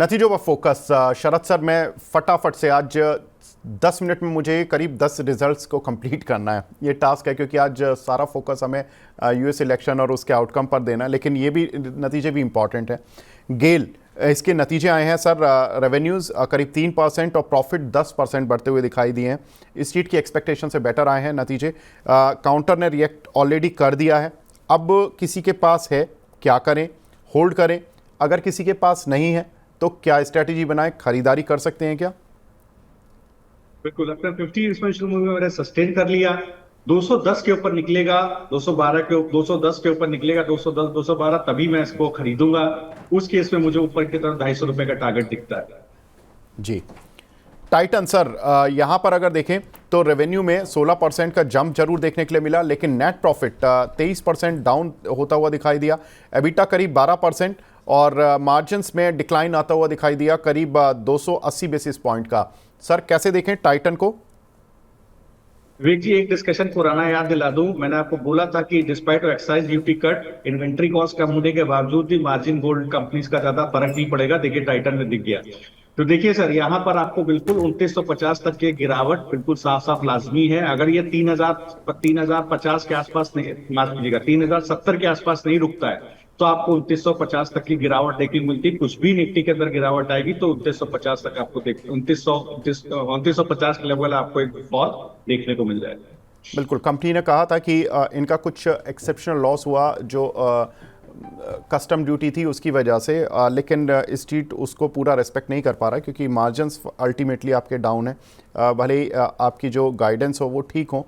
नतीजों पर फोकस। शरद सर, मैं फटाफट से आज 10 मिनट में मुझे करीब 10 रिजल्ट्स को कंप्लीट करना है। ये टास्क है क्योंकि आज सारा फोकस हमें यूएस इलेक्शन और उसके आउटकम पर देना है, लेकिन ये भी नतीजे भी इंपॉर्टेंट हैं। गेल, इसके नतीजे आए हैं सर। रेवेन्यूज़ करीब 3% और प्रॉफिट 10% बढ़ते हुए दिखाई दिए हैं। स्ट्रीट की एक्सपेक्टेशन से बेटर आए हैं नतीजे। काउंटर ने रिएक्ट ऑलरेडी कर दिया है। अब किसी के पास है, क्या करें? होल्ड करें? अगर किसी के पास नहीं है तो क्या स्ट्रेटेजी बनाएं? खरीदारी कर सकते हैं क्या? बिल्कुल, अपना 50 एक्सपेंशन मूवी में मैंने सस्टेन कर लिया। 210 के ऊपर निकलेगा, 212 के 210 के ऊपर निकलेगा, 210 212, तभी मैं इसको खरीदूंगा। उस केस में मुझे ऊपर की तरफ 250 रुपए का टारगेट दिखता है। जी। टाइटन सर, यहाँ पर अगर देखें तो रेवेन्यू में 16% का जंप जरूर देखने के लिए मिला, लेकिन नेट प्रॉफिट 23% डाउन होता हुआ दिखाई दिया। एबिटा करीब 12% और मार्जिन्स में डिक्लाइन आता हुआ दिखाई दिया, करीब 280 बेसिस पॉइंट का। सर कैसे देखें टाइटन को? विवेक जी, एक डिस्कशन पुराना याद दिला दूं। मैंने आपको बोला था कि despite excise duty cut, inventory cost कम होने के बावजूद भी मार्जिन गोल्ड कंपनीज का ज्यादा फर्क नहीं पड़ेगा। देखिए टाइटन में दिख गया। तो देखिए सर, यहाँ पर आपको बिल्कुल 2950 तक की गिरावट बिल्कुल साफ साफ लाजमी है। अगर ये 3050 के आसपास नहीं, माफ कीजिएगा, 3070 के आसपास नहीं रुकता है तो आपको 2950 तक की गिरावट देखने को मिलती। कुछ भी निफ्टी के अंदर गिरावट आएगी तो 2950 तक आपको 2950 के लेवल आपको एक फॉल देखने को मिल जाएगा। बिल्कुल, कंपनी ने कहा था कि इनका कुछ एक्सेप्शनल लॉस हुआ जो कस्टम ड्यूटी थी उसकी वजह से, लेकिन स्ट्रीट उसको पूरा रेस्पेक्ट नहीं कर पा रहा क्योंकि मार्जिन्स अल्टीमेटली आपके डाउन है। भले ही आपकी जो गाइडेंस हो वो ठीक हो,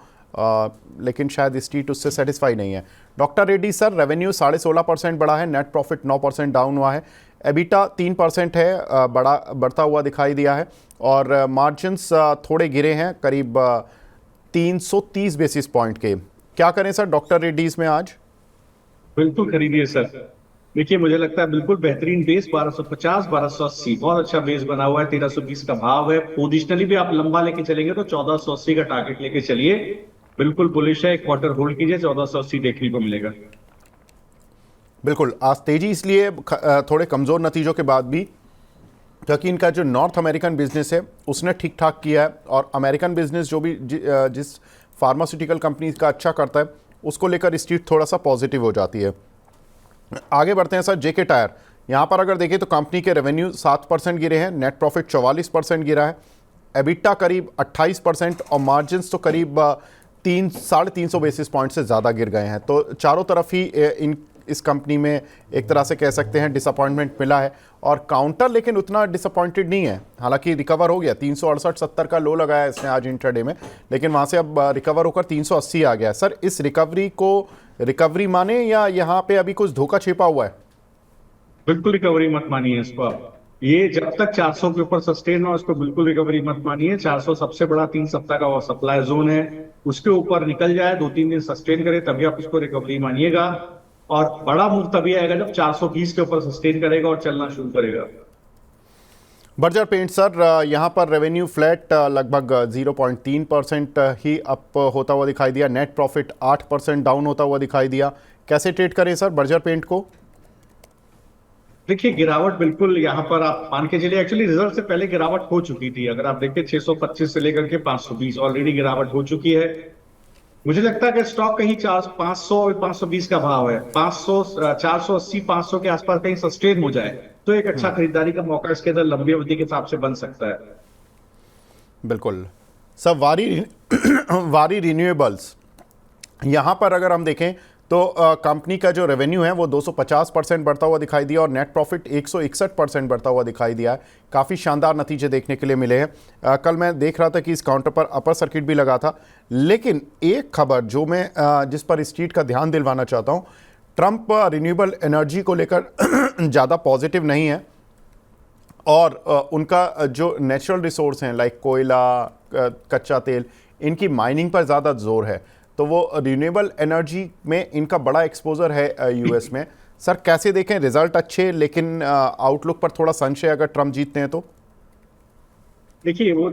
लेकिन शायद स्ट्रीट उससे सेटिस्फाई नहीं है। डॉक्टर रेड्डी सर, रेवेन्यू 16.5% बढ़ा है, नेट प्रॉफिट 9% डाउन हुआ है, एबिटा 3% है, बढ़ता हुआ दिखाई दिया है, और मार्जिन्स थोड़े गिरे हैं, करीब 330 बेसिस पॉइंट के। क्या करें सर डॉक्टर रेड्डीज में आज? बिल्कुल खरीदिए सर। देखिए मुझे लगता है बिल्कुल बेहतरीन बेस 1250 1280 बहुत अच्छा बेस बना हुआ है। 1320 का भाव है। पोजिशनली भी आप लंबा लेके चलेंगे तो 1480 का टारगेट लेके चलिए। बिल्कुल बुलिश है, एक क्वार्टर होल्ड कीजिए, 1480 देखने को मिलेगा। बिल्कुल, आज तेजी इसलिए थोड़े कमज़ोर नतीजों के बाद भी क्योंकि इनका जो नॉर्थ अमेरिकन बिजनेस है उसने ठीक ठाक किया है, और अमेरिकन बिजनेस जो भी जिस फार्मास्यूटिकल कंपनी का अच्छा करता है उसको लेकर स्ट्रीट थोड़ा सा पॉजिटिव हो जाती है। आगे बढ़ते हैं सर, जेके टायर। यहाँ पर अगर देखें तो कंपनी के रेवेन्यू 7% गिरे हैं, नेट प्रॉफिट 44% गिरा है, एबिटा करीब 28% और मार्जिन्स तो करीब 300-350 बेसिस पॉइंट से ज़्यादा गिर गए हैं। तो चारों तरफ ही इस कंपनी में एक तरह से कह सकते हैं डिसअपॉइंटमेंट मिला है, और काउंटर लेकिन उतना डिसअपॉइंटेड नहीं है। हालांकि रिकवर हो गया, 368-70 का लो लगाया इसने आज इंट्राडे में, लेकिन वहाँ से अब रिकवर होकर 380 आ गया। सर इस रिकवरी को रिकवरी माने या यहाँ पे अभी कुछ धोखा छिपा हुआ है? बिल्कुल रिकवरी मत मानिए इसको आप। ये जब तक 400 के ऊपर सस्टेन हो उसको बिल्कुल रिकवरी मत मानिए। 400 सबसे बड़ा 3 सप्ताह का वो सप्लाई जोन है। उसके ऊपर निकल जाए, 2-3 दिन सस्टेन करे, तभी आप उसको रिकवरी मानिएगा। और बड़ा मूव तभी आएगा जब 420 के ऊपर सस्टेन करेगा और चलना शुरू करेगा। बर्जर पेंट सर, यहाँ पर रेवेन्यू फ्लैट लगभग 0.3% ही अप होता हुआ दिखाई दिया, नेट प्रॉफिट 8% डाउन होता हुआ दिखाई दिया। कैसे ट्रेड करें सर बर्जर पेंट को? देखिए गिरावट बिल्कुल यहाँ पर आप मान के चलिए, एक्चुअली रिजल्ट से पहले गिरावट हो चुकी थी। अगर आप देखिए 625 से लेकर के 520 ऑलरेडी गिरावट हो चुकी है। मुझे लगता है कि स्टॉक कहीं 500 520 का भाव है, 500 480 500 के आसपास कहीं सस्टेन हो जाए तो एक अच्छा खरीदारी का मौका इसके अंदर लंबी अवधि के हिसाब से बन सकता है। बिल्कुल सर, वारी रिन्यूएबल्स, यहाँ पर अगर हम देखें तो कंपनी का जो रेवेन्यू है वो 250% बढ़ता हुआ दिखाई दिया और नेट प्रॉफिट 161% बढ़ता हुआ दिखाई दिया है। काफ़ी शानदार नतीजे देखने के लिए मिले हैं। कल मैं देख रहा था कि इस काउंटर पर अपर सर्किट भी लगा था, लेकिन एक खबर जो मैं जिस पर स्ट्रीट का ध्यान दिलवाना चाहता हूँ, ट्रंप रिन्यूएबल एनर्जी को लेकर ज़्यादा पॉजिटिव नहीं है, और उनका जो नेचुरल रिसोर्स हैं लाइक कोयला, कच्चा तेल, इनकी माइनिंग पर ज़्यादा जोर है। तो वो रिन्यूएबल एनर्जी में इनका बड़ा एक्सपोजर है यूएस में। सर कैसे देखें? रिजल्ट अच्छे, लेकिन आउटलुक पर थोड़ा संशय अगर ट्रंप जीतते हैं तो। देखिए वो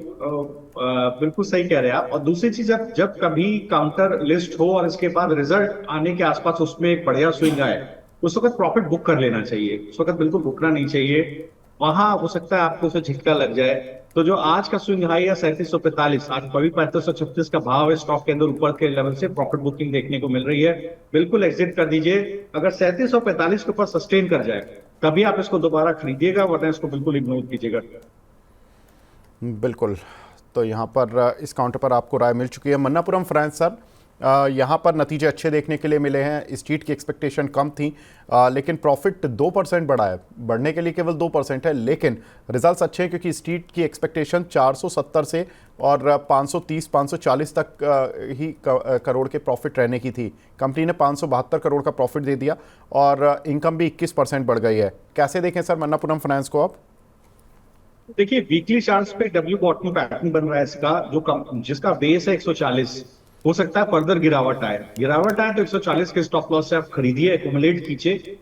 बिल्कुल सही कह रहे हैं आप। और दूसरी चीज, जब कभी काउंटर लिस्ट हो और इसके बाद रिजल्ट आने के आसपास उसमें एक बढ़िया स्विंग आए, उस वक्त प्रॉफिट बुक कर लेना चाहिए। उस वक्त बिल्कुल रुकना नहीं चाहिए। वहां हो सकता है आपको उसे झटका लग जाए। तो जो आज का स्विंग हाई है 3745, आज कभी 3536 का भाव है स्टॉक के अंदर, ऊपर के लेवल से प्रॉफिट बुकिंग देखने को मिल रही है। बिल्कुल एग्जिट कर दीजिए। अगर 3745 के ऊपर सस्टेन कर जाए तभी आप इसको दोबारा खरीदिएगा, वरना इसको बिल्कुल इग्नोर कीजिएगा। बिल्कुल। तो यहाँ पर इस काउंटर पर आपको राय मिल चुकी है। मन्नापुरम फाइनेंस सर, यहाँ पर नतीजे अच्छे देखने के लिए मिले हैं। स्ट्रीट की एक्सपेक्टेशन कम थी, लेकिन प्रॉफिट 2% बढ़ा है। बढ़ने के लिए केवल 2% है, लेकिन रिजल्ट्स अच्छे हैं क्योंकि स्ट्रीट की एक्सपेक्टेशन 470 से और 530-540 तक ही करोड़ के प्रॉफिट रहने की थी। कंपनी ने 572 करोड़ का प्रॉफिट दे दिया और इनकम भी 21% बढ़ गई है। कैसे देखें सर मन्नापुरम फाइनेंस को आप? देखिए वीकली चार्ट्स पे डब्ल्यू बॉटम पैटर्न बन रहा है इसका, जिसका बेस है 140। हो सकता है फर्दर गिरावट आए। गिरावट आए तो 140 के स्टॉप लॉस से आप खरीदिए, एक्यूमुलेट कीजिए।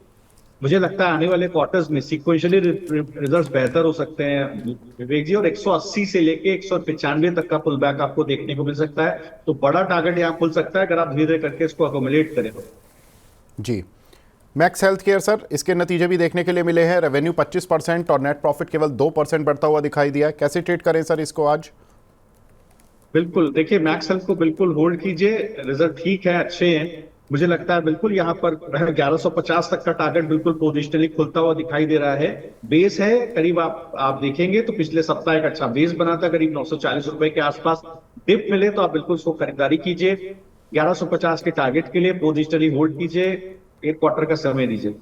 मुझे लगता है आने वाले क्वार्टर्स में सिक्वेंशियली रिजल्ट्स बेहतर हो सकते हैं विवेक जी, और 180 से लेके 195 तक का पुल बैक आपको देखने को मिल सकता है। तो बड़ा टारगेट यहाँ खुल सकता है अगर आप धीरे धीरे करके इसको एक्यूमुलेट करें। जी। मैक्स हेल्थ केयर सर, इसके नतीजे भी देखने के लिए मिले हैं। रेवेन्यू 25% और नेट प्रॉफिट केवल 2% बढ़ता हुआ दिखाई दिया है। कैसे ट्रेड करें सर इसको आज? बिल्कुल, देखिए मैक्स हेल्थ को बिल्कुल होल्ड कीजिए। रिजल्ट ठीक है, अच्छे हैं। मुझे लगता है बिल्कुल यहाँ पर 1150 तक का टारगेट बिल्कुल पोजिशनली खुलता हुआ दिखाई दे रहा है। बेस है करीब, आप देखेंगे तो पिछले सप्ताह एक अच्छा बेस बना था करीब 940 रुपए के आसपास। डिप मिले तो आप बिल्कुल उसको खरीदारी कीजिए। 1150 के टारगेट के लिए पोजिशनली होल्ड कीजिए, एक क्वार्टर का समय दीजिए।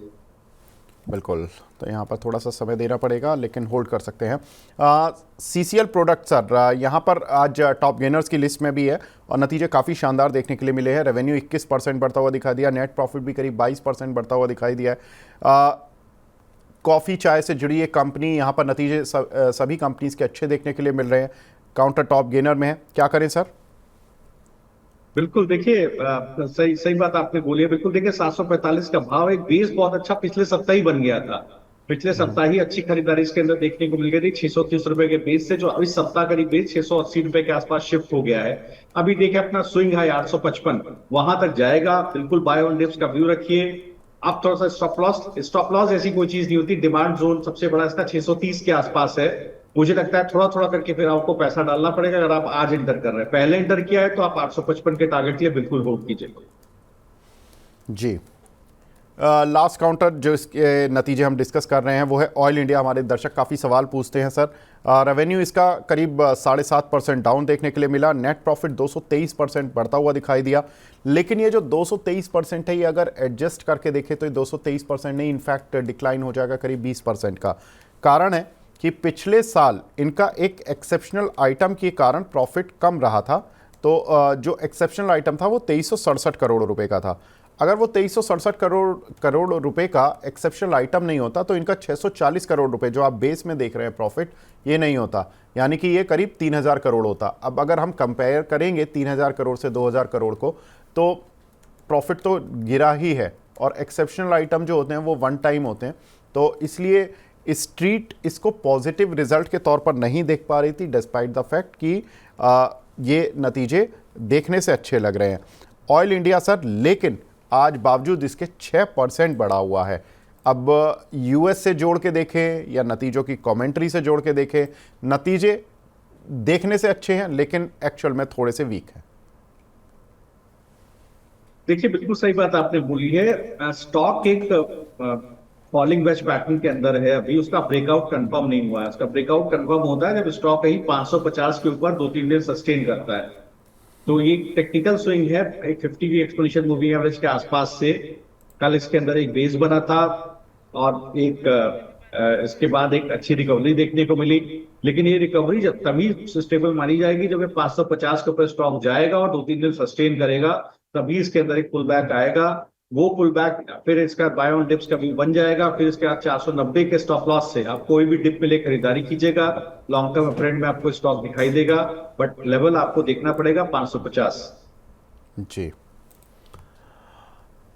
बिल्कुल। तो यहाँ पर थोड़ा सा समय देना पड़ेगा, लेकिन होल्ड कर सकते हैं। CCL प्रोडक्ट सर, यहाँ पर आज टॉप गेनर्स की लिस्ट में भी है और नतीजे काफ़ी शानदार देखने के लिए मिले हैं। रेवेन्यू 21% बढ़ता हुआ दिखाई दिया, नेट प्रॉफिट भी करीब 22% बढ़ता हुआ दिखाई दिया है। कॉफ़ी चाय से जुड़ी एक कंपनी, यहाँ पर नतीजे सभी कंपनीज के अच्छे देखने के लिए मिल रहे हैं। काउंटर टॉप गेनर में है, क्या करें सर? बिल्कुल, देखिए सही सही बात आपने बोली है। बिल्कुल देखिए 745 का भाव, एक बेस बहुत अच्छा पिछले सप्ताह ही बन गया था। पिछले सप्ताह ही अच्छी खरीदारी इसके अंदर देखने को मिल गई थी 630 रुपए के बेस से, जो अभी सप्ताह करीब बेस 680 रुपए के आसपास शिफ्ट हो गया है। अभी देखिए अपना स्विंग हाई 855 वहां तक जाएगा। बिल्कुल बाय ऑन डिप्स का व्यू रखिए। आप थोड़ा सा स्टॉप लॉस ऐसी कोई चीज नहीं होती। डिमांड जोन सबसे बड़ा इसका 630 के आसपास है। मुझे लगता है थोड़ा थोड़ा करके फिर आपको पैसा डालना पड़ेगा। अगर आप आज इंटर कर रहे हैं, पहले इंटर किया है तो आप 855 के टारगेट के लिए बिल्कुल होल्ड कीजिए। जी। लास्ट काउंटर जो इसके नतीजे हम डिस्कस कर रहे हैं वो है ऑयल इंडिया। हमारे दर्शक काफ़ी सवाल पूछते हैं सर। रेवेन्यू इसका करीब 7.5% डाउन देखने के लिए मिला। नेट प्रॉफिट 223% बढ़ता हुआ दिखाई दिया। लेकिन ये जो 223% है, ये अगर एडजस्ट करके देखें तो ये 223% नहीं, इनफैक्ट डिक्लाइन हो जाएगा करीब 20% का। कारण है कि पिछले साल इनका एक एक्सेप्शनल आइटम के कारण प्रॉफिट कम रहा था। तो जो एक्सेप्शनल आइटम था वो 2367 करोड़ रुपए का था। अगर वो 2367 करोड़ रुपए का एक्सेप्शनल आइटम नहीं होता तो इनका 640 करोड़ रुपए जो आप बेस में देख रहे हैं प्रॉफिट, ये नहीं होता। यानी कि ये करीब 3000 करोड़ होता। अब अगर हम कंपेयर करेंगे 3000 करोड़ से 2000 करोड़ को, तो प्रॉफिट तो गिरा ही है और एक्सेप्शनल आइटम जो होते हैं वो वन टाइम होते हैं। तो इसलिए स्ट्रीट इसको पॉजिटिव रिजल्ट के तौर पर नहीं देख पा रही थी, डिस्पाइट द फैक्ट कि ये नतीजे देखने से अच्छे लग रहे हैं। ऑयल इंडिया सर, लेकिन आज बावजूद इसके 6% बढ़ा हुआ है। अब यूएस से जोड़ के देखें या नतीजों की कमेंट्री से जोड़ के देखें, नतीजे देखने से अच्छे हैं लेकिन एक्चुअल में थोड़े से वीक हैं। देखिए बिल्कुल सही बात आपने बोली है। स्टॉक एक फॉलिंग वेज पैटर्न के अंदर है। अभी उसका ब्रेकआउट कंफर्म नहीं हुआ है। उसका ब्रेकआउट कंफर्म होता है जब स्टॉक कहीं 550 के ऊपर 2-3 दिन सस्टेन करता है। तो ये टेक्निकल स्विंग है, एक 50 की एक्सपोनेंशियल मूविंग एवरेज के आसपास से। कल इसके अंदर एक बेस बना था और इसके बाद एक अच्छी रिकवरी देखने को मिली। लेकिन ये रिकवरी जब तभी सस्टेबल मानी जाएगी जब ये 550 के ऊपर स्टॉक जाएगा और 2-3 दिन सस्टेन करेगा, तभी इसके अंदर एक पुल बैक आएगा। वो पुल बैक फिर इसका बाय ऑन डिप्स का भी बन जाएगा। फिर इसके बाद 490 के स्टॉप लॉस से आप कोई भी डिप में ले खरीदारी कीजिएगा। लॉन्ग टर्म ट्रेंड में आपको स्टॉक दिखाई देगा, बट लेवल आपको देखना पड़ेगा 550। जी।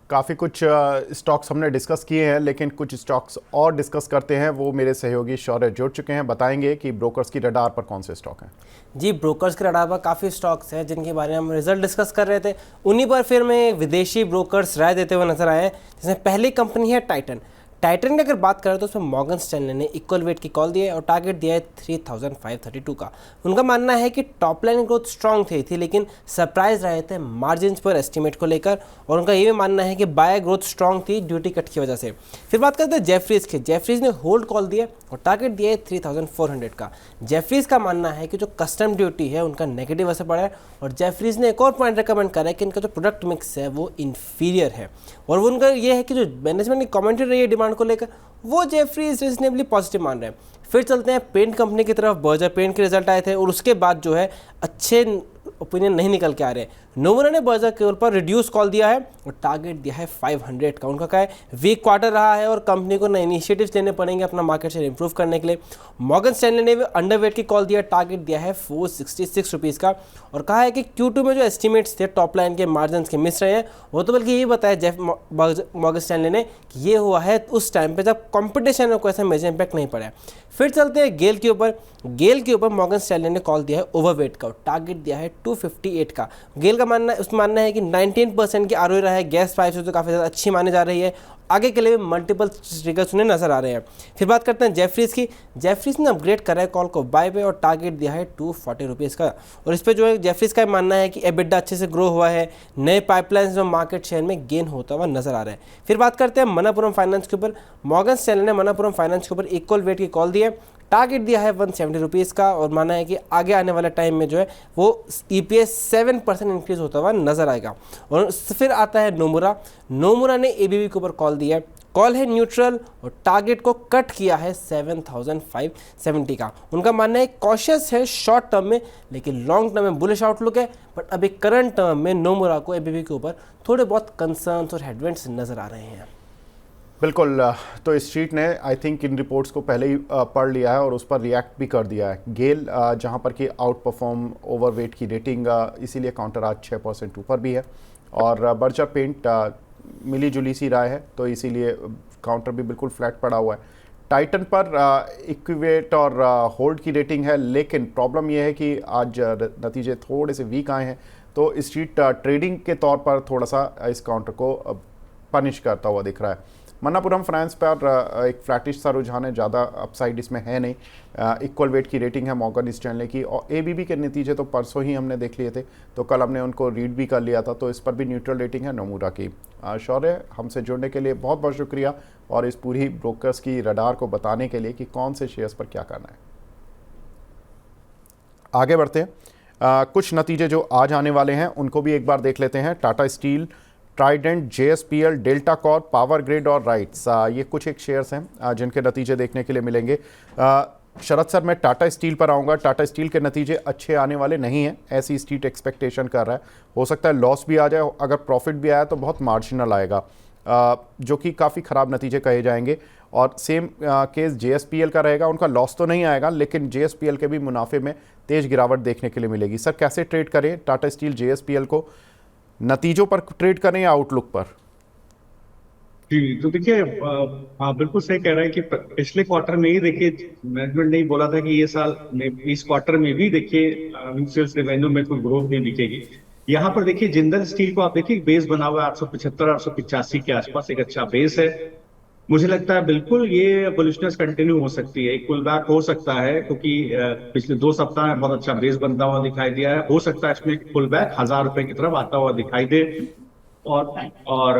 काफ़ी कुछ स्टॉक्स हमने डिस्कस किए हैं, लेकिन कुछ स्टॉक्स और डिस्कस करते हैं। वो मेरे सहयोगी शौर्य जुड़ चुके हैं, बताएंगे कि ब्रोकर्स की रडार पर कौन से स्टॉक हैं। जी, ब्रोकर्स के रडार पर काफ़ी स्टॉक्स हैं जिनके बारे में हम रिजल्ट डिस्कस कर रहे थे। उन्हीं पर फिर में विदेशी ब्रोकर्स राय देते हुए नजर आए हैं। जिसमें पहली कंपनी है टाइटन। टाइटन की अगर बात करें तो उसमें मॉर्गन स्टैनले ने इक्वल वेट की कॉल दी है और टारगेट दिया है 3532 का। उनका मानना है कि टॉप लाइन ग्रोथ स्ट्रांग थी लेकिन सरप्राइज रहे थे मार्जिन पर एस्टिमेट को लेकर, और उनका ये भी मानना है कि बाय ग्रोथ स्ट्रांग थी ड्यूटी कट की वजह से। फिर बात करते हैं जेफरीज की। जेफरीज ने होल्ड कॉल दिया और टारगेट दिया है 3400 का। जेफरीज का मानना है कि जो कस्टम ड्यूटी है उनका नेगेटिव असर पड़ा है, और जेफरीज ने एक और पॉइंट रिकमेंड करा है कि इनका जो प्रोडक्ट मिक्स है वो इन्फीरियर है, और वो उनका ये है कि जो मैनेजमेंट की कमेंट्री रही है डिमांड को लेकर वो जेफरीज रीजनेबली पॉजिटिव मान रहे हैं। फिर चलते हैं पेंट कंपनी की तरफ। बर्जर पेंट के रिजल्ट आए थे और उसके बाद जो है अच्छे ओपिनियन नहीं निकल के आ रहे हैं। नोमुरा ने बर्जर के ऊपर रिड्यूस कॉल दिया है और टारगेट दिया है 500 का। उनका क्या है, वीक क्वार्टर रहा है और कंपनी को नए इनिशिएटिव्स लेने पड़ेंगे अपना मार्केट शेयर इंप्रूव करने के लिए। मॉर्गन स्टैनले ने भी अंडरवेट की कॉल दिया, टारगेट दिया है 466 रुपीज़ का, और कहा है कि Q2 में जो एस्टिमेट्स थे टॉप लाइन के मार्जिन के मिस रहे हैं, वो तो बल्कि यही बताया जेफ मॉर्गन स्टैनले ने कि ये हुआ है उस टाइम पे जब कंपटीशन में कोई ऐसा मेजर इंपैक्ट नहीं पड़ा है। फिर चलते हैं गेल के ऊपर। गेल के ऊपर मॉर्गन स्टैनले ने कॉल दिया है ओवरवेट का और टारगेट दिया है 258 का। गेल का मानना है कि 19% की ROE रहा है, गैस प्राइस तो काफ़ी ज़्यादा अच्छी मानी जा रही है, आगे के लिए भी मल्टीपल ट्रिगर्स उन्हें नजर आ रहे हैं। फिर बात करते हैं जेफरीज की। जेफरीज ने अपग्रेड करा है कॉल को बाय पे और टारगेट दिया है 240 रुपीज़ का, और इस पर जो है जेफरीज का मानना है कि एबिटा अच्छे से ग्रो हुआ है, नए पाइपलाइंस में मार्केट शेयर में गेन होता हुआ नजर आ रहा है। फिर बात करते हैं मनापुरम फाइनेंस के ऊपर। मॉर्गन स्टैनले ने मनापुरम फाइनेंस के ऊपर इक्वल वेट की कॉल दी है, टारगेट दिया है 170 रुपीज़ का, और माना है कि आगे आने वाले टाइम में जो है वो EPS 7% इंक्रीज होता हुआ नजर आएगा। और फिर आता है नोमुरा। नोमुरा ने ABB के ऊपर कॉल दिया है, कॉल है न्यूट्रल और टारगेट को कट किया है 7570 का। उनका मानना है कॉशियस है शॉर्ट टर्म में लेकिन लॉन्ग टर्म में बुलिश आउटलुक है, बट अभी करंट टर्म में नोमुरा को ABB के ऊपर थोड़े बहुत कंसर्न्स और हेडविंड्स नजर आ रहे हैं। बिल्कुल। तो इस स्ट्रीट ने आई थिंक इन रिपोर्ट्स को पहले ही पढ़ लिया है और उस पर रिएक्ट भी कर दिया है। गेल जहां पर कि आउट परफॉर्म ओवरवेट की रेटिंग इसीलिए काउंटर आज 6% ऊपर भी है, और बर्जर पेंट मिली जुली सी राय है तो इसीलिए काउंटर भी बिल्कुल फ्लैट पड़ा हुआ है। टाइटन पर इक्विवेट और होल्ड की रेटिंग है, लेकिन प्रॉब्लम यह है कि आज नतीजे थोड़े से वीक आए हैं, तो स्ट्रीट ट्रेडिंग के तौर पर थोड़ा सा इस काउंटर को पनिश करता हुआ दिख रहा है। मन्नापुरम फाइनेंस पर एक फ्लैटिश सा रुझान है, ज़्यादा अपसाइड इसमें है नहीं। इक्वल वेट की रेटिंग है मॉर्गन स्टैनले की, और ABB के नतीजे तो परसों ही हमने देख लिए थे, तो कल हमने उनको रीड भी कर लिया था, तो इस पर भी न्यूट्रल रेटिंग है नोमुरा की। शौर्य, हमसे जुड़ने के लिए बहुत बहुत शुक्रिया, और इस पूरी ब्रोकर्स की रडार को बताने के लिए कि कौन से शेयर्स पर क्या करना है। आगे बढ़ते हैं, कुछ नतीजे जो आज आने वाले हैं उनको भी एक बार देख लेते हैं। Tata steel, Trident, JSPL, delta Corp, power grid और राइट्स, ये कुछ एक शेयर्स हैं जिनके नतीजे देखने के लिए मिलेंगे। शरद सर, मैं टाटा स्टील पर आऊँगा। टाटा स्टील के नतीजे अच्छे आने वाले नहीं हैं, ऐसी स्ट्रीट एक्सपेक्टेशन कर रहा है। हो सकता है लॉस भी आ जाए, अगर प्रॉफिट भी आया तो बहुत मार्जिनल आएगा, जो कि काफ़ी ख़राब नतीजे कहे जाएंगे। और सेम केस JSPL का रहेगा, उनका लॉस तो नहीं आएगा लेकिन JSPL के भी मुनाफे में तेज़ गिरावट देखने के लिए मिलेगी। सर, कैसे ट्रेड करें टाटा स्टील, JSPL को? नतीजों पर ट्रेड करें या आउटलुक पर? जी, तो देखिए, हाँ बिल्कुल सही कह रहे हैं कि पिछले क्वार्टर में ही देखिए मैनेजमेंट ने ही बोला था कि ये साल में इस क्वार्टर में भी देखिए सेल्स रेवेन्यू में कोई ग्रोथ नहीं दिखेगी। यहाँ पर देखिए जिंदल स्टील को आप देखिए बेस बना हुआ है 875 885 के आसपास, एक अच्छा बेस है। मुझे लगता है बिल्कुल ये बुलिशनेस कंटिन्यू हो सकती है, एक पुल बैक हो सकता है, क्योंकि पिछले 2 सप्ताह में बहुत अच्छा बेस बनता हुआ दिखाई दिया है। हो सकता है इसमें एक पुल बैक 1000 रुपए की तरफ आता हुआ दिखाई दे, और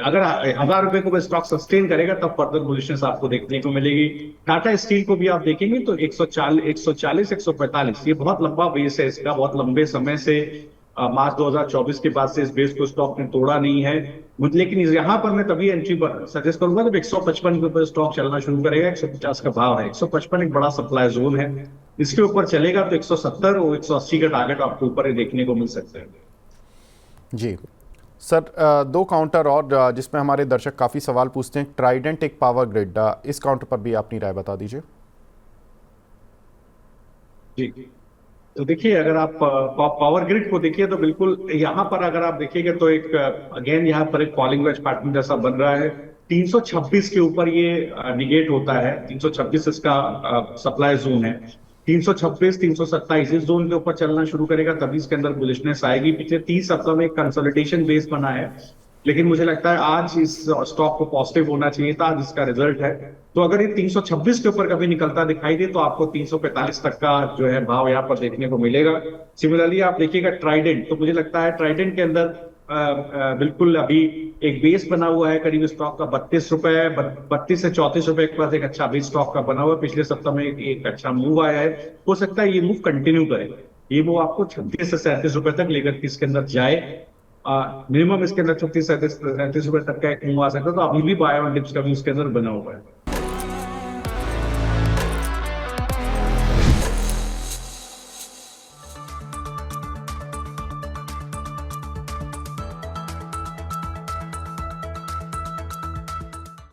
अगर 1000 रुपए को स्टॉक सस्टेन करेगा तब फर्दर बुलिशनेस आपको देखने को मिलेगी। टाटा स्टील को भी आप देखेंगे तो 140 145 ये बहुत लंबा बेस है इसका, बहुत लंबे समय से मार्च 2024 के बाद से इस बेस को स्टॉक ने तोड़ा नहीं है। लेकिन यहाँ पर मैं तभी एंट्री सजेस्ट करूंगा जब 155 के ऊपर स्टॉक चलना शुरू करेगा। 150 का भाव है, 155 एक बड़ा सप्लाई जोन है, इसके ऊपर चलेगा तो 170 और 180 का टारगेट आपको ऊपर देखने को मिल सकते हैं। जी सर, 2 काउंटर और जिसमें हमारे दर्शक काफ़ी सवाल पूछते हैं। ट्राइडेंट, एक पावर ग्रिड, इस काउंटर पर भी अपनी राय बता दीजिए। जी, तो देखिए अगर आप पावर ग्रिड को देखिए तो बिल्कुल यहाँ पर अगर आप देखिएगा तो एक अगेन यहाँ पर एक फॉलिंग वेज पैटर्न जैसा बन रहा है। 326 के ऊपर ये निगेट होता है, 326 इसका सप्लाई जोन है। 326 327 इस जोन के ऊपर चलना शुरू करेगा तभी इसके अंदर बुलिशनेस आएगी। पिछले 30 सप्ताह में कंसोलिडेशन बेस बना है लेकिन मुझे लगता है आज इस स्टॉक को पॉजिटिव होना चाहिए था, आज इसका रिजल्ट है। तो अगर ये 326 के ऊपर कभी निकलता दिखाई दे तो आपको 345 तक का जो है भाव यहाँ पर देखने को मिलेगा। सिमिलरली आप देखिएगा ट्राइडेंट, तो मुझे लगता है ट्राइडेंट के अंदर बिल्कुल अभी एक बेस बना हुआ है करीब स्टॉक का 32 रुपए, 32 से 34 रुपए के पास एक अच्छा बेस स्टॉक का बना हुआ है। पिछले सप्ताह में एक अच्छा मूव आया है, हो सकता है ये मूव कंटिन्यू करे, ये मूव आपको 36 से 37 रुपए तक लेकर के इसके अंदर जाए। मिनिमम इसके अंदर 36 37 रुपए तक का एक मूव आ सकता है, तो अभी भी बाय ऑन डिप्स का भी उसके अंदर बना हुआ है।